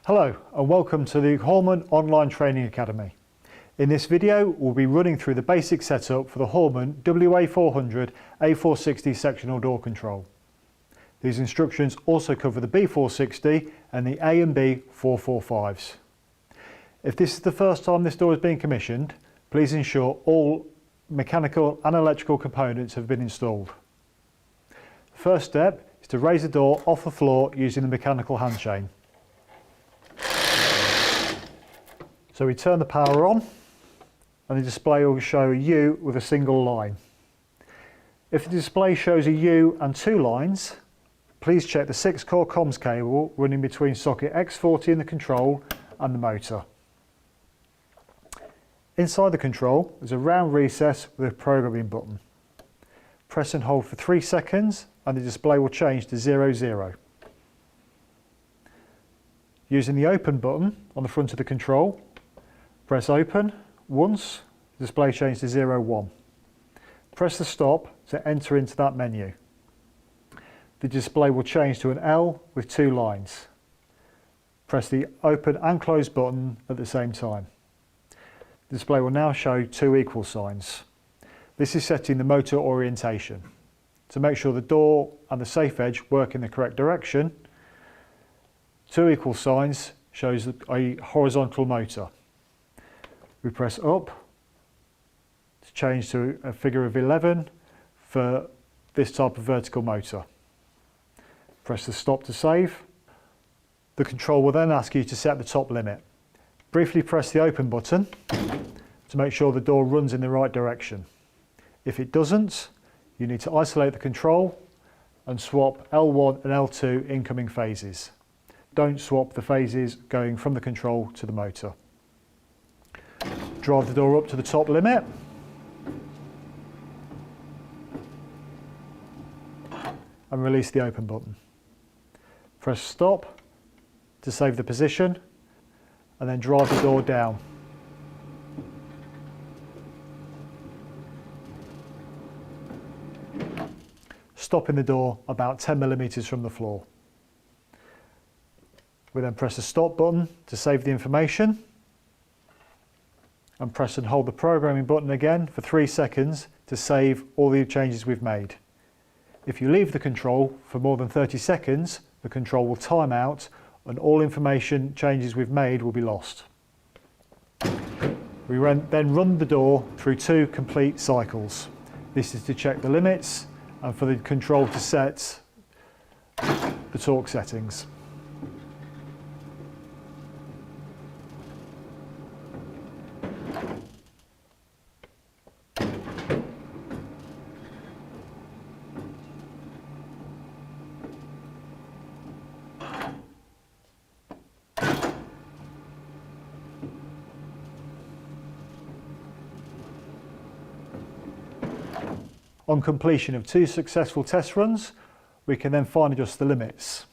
Hello and welcome to the Hallman Online Training Academy. In this video we'll be running through the basic setup for the Hallman WA400 A460 sectional door control. These instructions also cover the B460 and the A and B 445s. If this is the first time this door is being commissioned, please ensure all mechanical and electrical components have been installed. The first step is to raise the door off the floor using the mechanical hand chain. So we turn the power on and the display will show a U with a single line. If the display shows a U and two lines, please check the 6-core comms cable running between socket X40 in the control and the motor. Inside the control is a round recess with a programming button. Press and hold for 3 seconds and the display will change to 00. Using the open button on the front of the control, press open once, the display changes to 01. Press the stop to enter into that menu. The display will change to an L with 2 lines. Press the open and close button at the same time. The display will now show 2 equal signs. This is setting the motor orientation. To make sure the door and the safe edge work in the correct direction, 2 equal signs shows a horizontal motor. We press up to change to a figure of 11 for this type of vertical motor. Press the stop to save. The control will then ask you to set the top limit. Briefly press the open button to make sure the door runs in the right direction. If it doesn't, you need to isolate the control and swap L1 and L2 incoming phases. Don't swap the phases going from the control to the motor. Drive the door up to the top limit and release the open button. Press stop to save the position and then drive the door down. Stopping the door about 10mm from the floor. We then press the stop button to save the information and press and hold the programming button again for 3 seconds to save all the changes we've made. If you leave the control for more than 30 seconds, the control will time out and all information changes we've made will be lost. We then run the door through 2 complete cycles. This is to check the limits and for the control to set the torque settings. On completion of 2 successful test runs, we can then fine adjust the limits.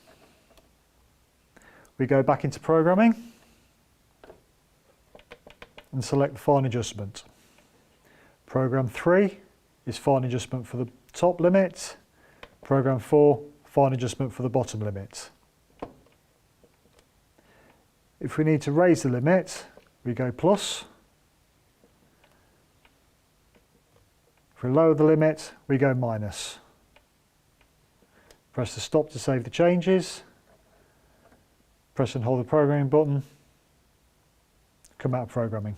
We go back into programming and select the fine adjustment. Program 3 is fine adjustment for the top limit. Program 4, fine adjustment for the bottom limit. If we need to raise the limit, we go plus. If we lower the limit, we go minus. Press the stop to save the changes. Press and hold the programming button. Come out of programming.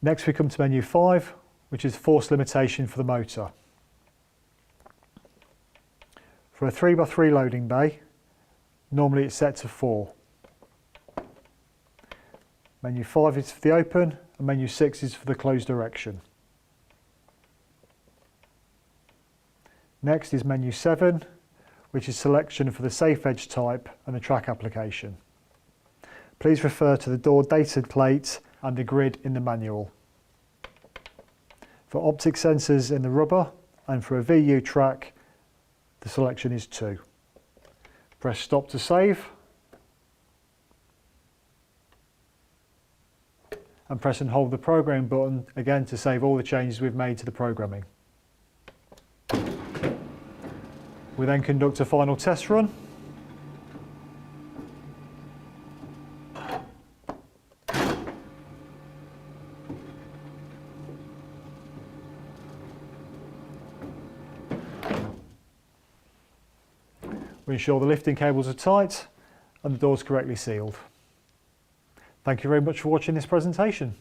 Next we come to menu 5, which is force limitation for the motor. For a 3x3 loading bay, normally it's set to 4. Menu 5 is for the open and menu 6 is for the closed direction. Next is menu 7, which is selection for the safe edge type and the track application. Please refer to the door data plate and the grid in the manual. For optic sensors in the rubber and for a VU track, the selection is 2. Press stop to save and press and hold the programming button again to save all the changes we've made to the programming. We then conduct a final test run We ensure the lifting cables are tight and the doors correctly sealed. Thank you very much for watching this presentation.